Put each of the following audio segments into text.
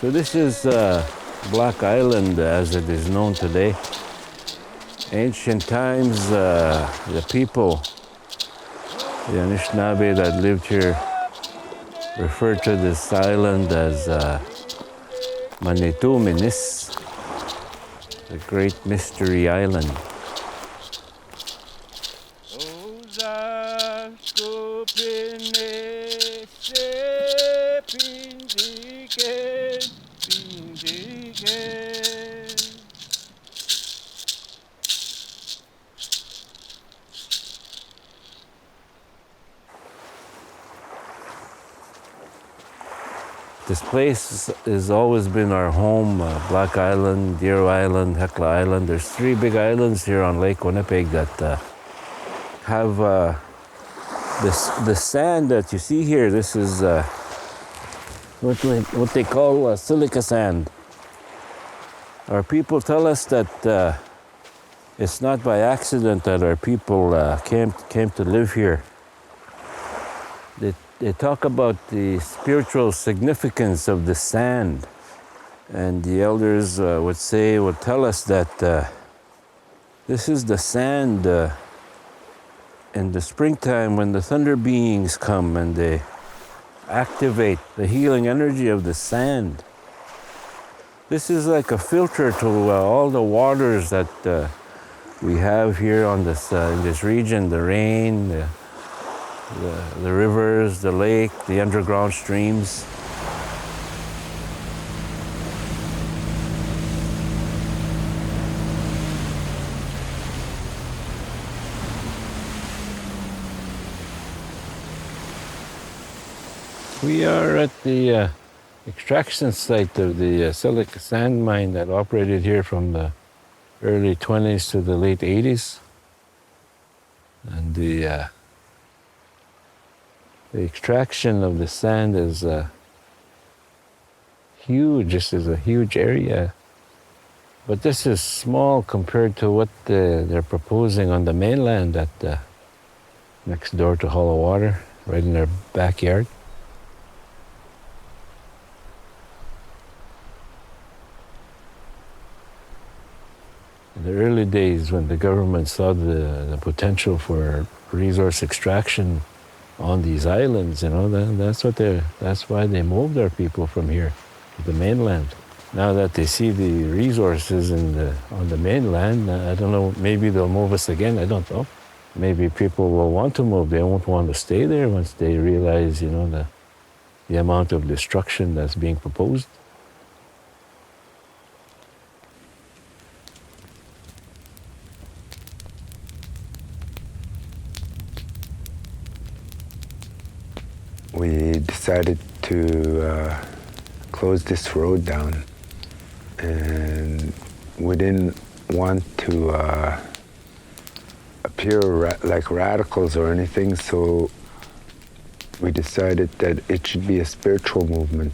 So this is Black Island as it is known today. Ancient times, the people, the Anishinaabe that lived here, referred to this island as Manitou Minis, the Great Mystery Island. This place has always been our home, Black Island, Deer Island, Hecla Island. There's 3 big islands here on Lake Winnipeg that have the sand that you see here. This is what they call silica sand. Our people tell us that it's not by accident that our people came to live here. They talk about the spiritual significance of the sand, and the elders would tell us that this is the sand in the springtime when the thunder beings come and they activate the healing energy of the sand. This is like a filter to all the waters that we have here on this in this region, the rain, the rivers, the lake, the underground streams. We are at the extraction site of the Silica sand mine that operated here from the early 20s to the late 80s. And the extraction of the sand is huge. This is a huge area. But this is small compared to what they're proposing on the mainland at next door to Hollow Water, right in their backyard. In the early days when the government saw the potential for resource extraction on these islands, that's why they moved our people from here to the mainland. Now that they see the resources on the mainland, I don't know, maybe they'll move us again, I don't know. Maybe people will want to move, they won't want to stay there once they realize, the amount of destruction that's being proposed. We decided to close this road down, and we didn't want to appear like radicals or anything, so we decided that it should be a spiritual movement.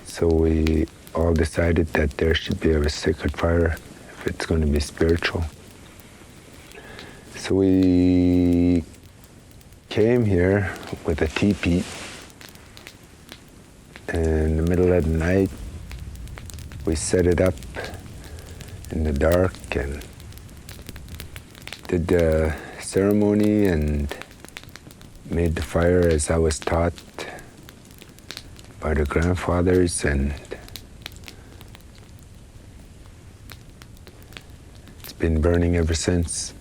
So we all decided that there should be a sacred fire if it's going to be spiritual. So we came here with a teepee, and in the middle of the night we set it up in the dark and did the ceremony and made the fire as I was taught by the grandfathers, and it's been burning ever since.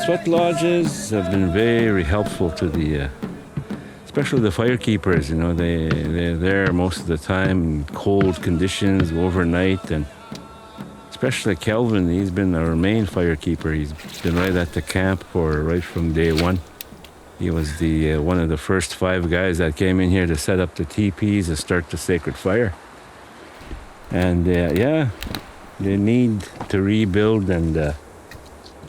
Sweat lodges have been very helpful to especially the firekeepers. They're there most of the time in cold conditions overnight, and especially Kelvin. He's been our main firekeeper. He's been right at the camp right from day one. He was the one of the first 5 guys that came in here to set up the teepees and start the sacred fire. And yeah, they need to rebuild and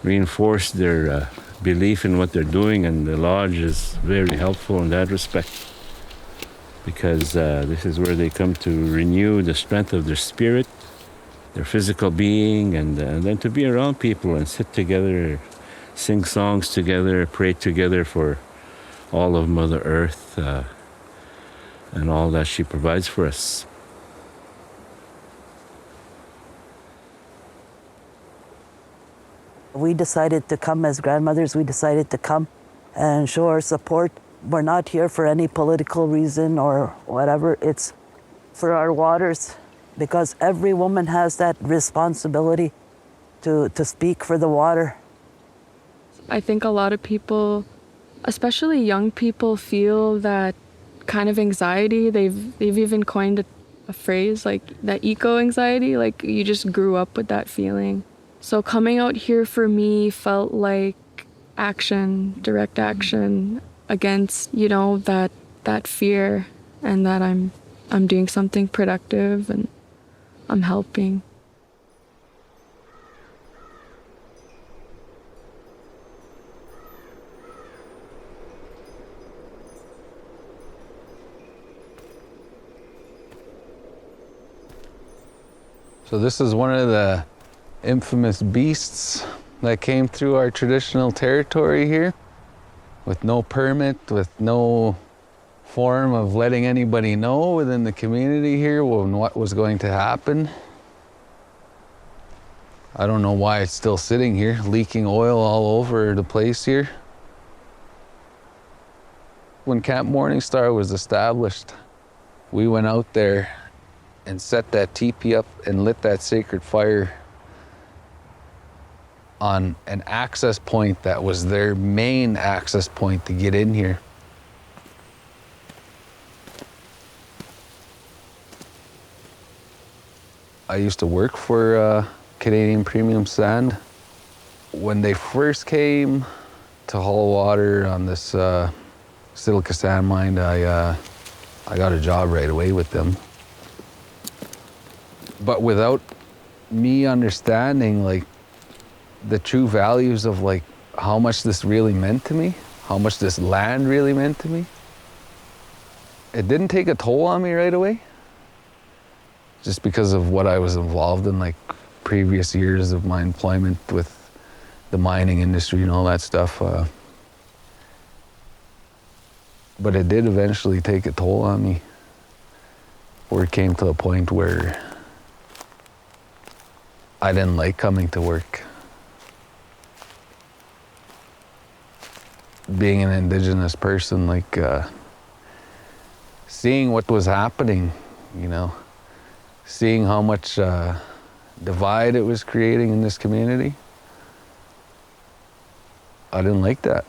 reinforce their belief in what they're doing, and the lodge is very helpful in that respect, because this is where they come to renew the strength of their spirit, their physical being, and then to be around people and sit together, sing songs together, pray together for all of Mother Earth and all that she provides for us. We decided to come as grandmothers. We decided to come and show our support. We're not here for any political reason or whatever. It's for our waters, because every woman has that responsibility to speak for the water. I think a lot of people, especially young people, feel that kind of anxiety. They've even coined a phrase like that eco-anxiety, like you just grew up with that feeling. So coming out here for me felt like action, direct action against, that fear, and that I'm doing something productive and I'm helping. So this is one of the infamous beasts that came through our traditional territory here with no permit, with no form of letting anybody know within the community here what was going to happen. I don't know why it's still sitting here, leaking oil all over the place here. When Camp Morningstar was established, we went out there and set that teepee up and lit that sacred fire on an access point that was their main access point to get in here. I used to work for Canadian Premium Sand. When they first came to haul water on this Silica sand mine, I got a job right away with them. But without me understanding the true values of how much this really meant to me, how much this land really meant to me, it didn't take a toll on me right away. Just because of what I was involved in, previous years of my employment with the mining industry and all that stuff. But it did eventually take a toll on me, where it came to a point where I didn't like coming to work. Being an Indigenous person, seeing what was happening, seeing how much divide it was creating in this community, I didn't like that.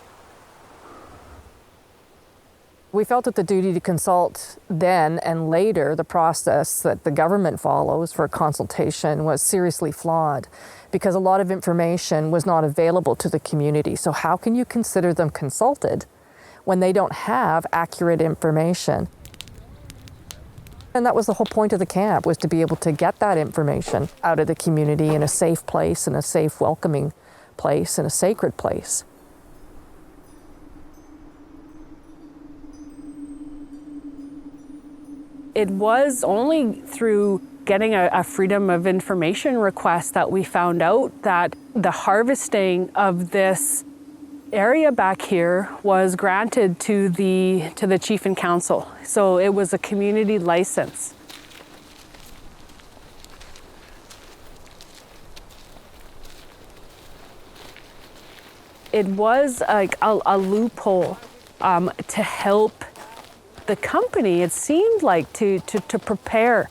We felt that the duty to consult then and later, the process that the government follows for consultation, was seriously flawed, because a lot of information was not available to the community. So how can you consider them consulted when they don't have accurate information? And that was the whole point of the camp, was to be able to get that information out of the community in a safe place, in a safe, welcoming place, in a sacred place. It was only through getting a Freedom of Information request that we found out that the harvesting of this area back here was granted to the chief and council. So it was a community license. It was a loophole to help the company, it seemed like, to prepare,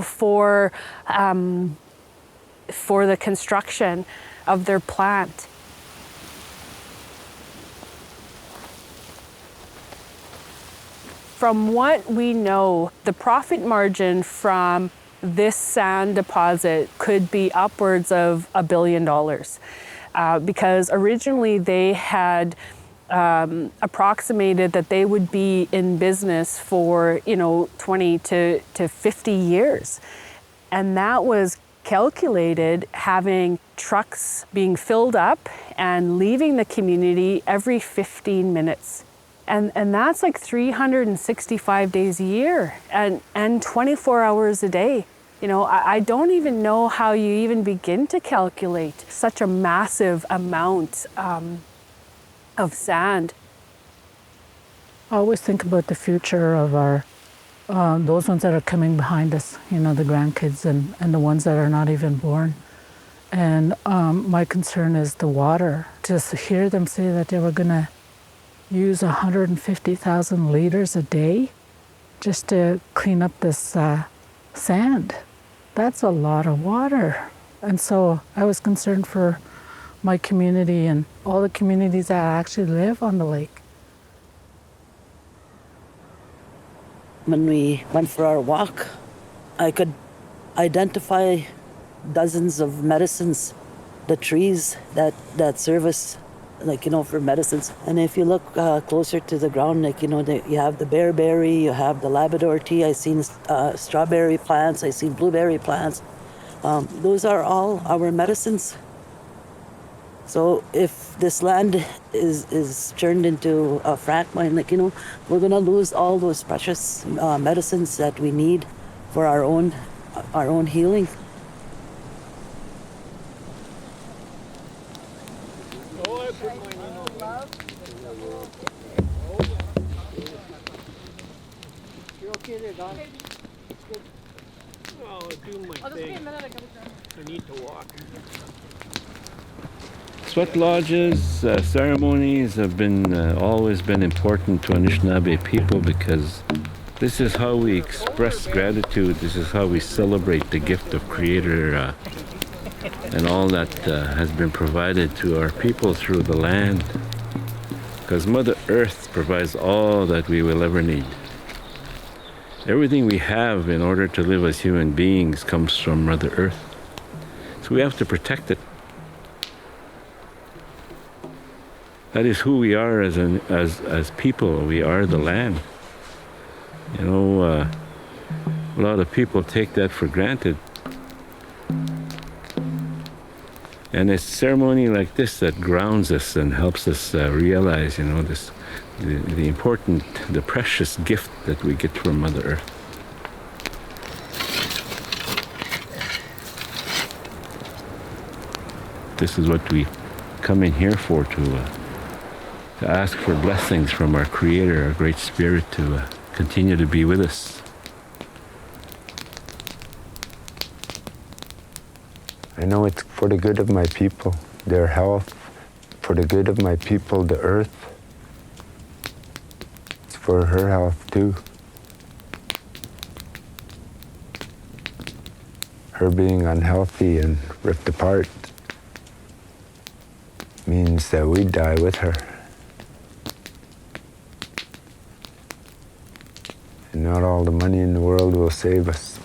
for the construction of their plant. From what we know, the profit margin from this sand deposit could be upwards of $1 billion. Because originally they had approximated that they would be in business for 20 to 50 years. And that was calculated having trucks being filled up and leaving the community every 15 minutes. And that's like 365 days a year and 24 hours a day. I don't even know how you even begin to calculate such a massive amount of sand. I always think about the future of our those ones that are coming behind us, the grandkids and the ones that are not even born. And my concern is the water. Just to hear them say that they were going to use 150,000 liters a day just to clean up this sand. That's a lot of water. And so I was concerned for my community and all the communities that actually live on the lake. When we went for our walk, I could identify dozens of medicines, the trees that serve us, for medicines. And if you look closer to the ground, you have the bearberry, you have the Labrador tea. I seen strawberry plants, I seen blueberry plants. Those are all our medicines. So if this land is turned into a frack mine, we're gonna lose all those precious medicines that we need for our own healing. Sweat lodges, ceremonies have been always been important to Anishinaabe people because this is how we express gratitude. This is how we celebrate the gift of Creator and all that has been provided to our people through the land. Because Mother Earth provides all that we will ever need. Everything we have in order to live as human beings comes from Mother Earth. So we have to protect it. That is who we are as people. We are the land. A lot of people take that for granted. And it's ceremony like this that grounds us and helps us realize, the important, the precious gift that we get from Mother Earth. This is what we come in here for, to ask for blessings from our Creator, our Great Spirit, to continue to be with us. I know it's for the good of my people, their health, for the good of my people, the earth. It's for her health too. Her being unhealthy and ripped apart means that we die with her. And not all the money in the world will save us.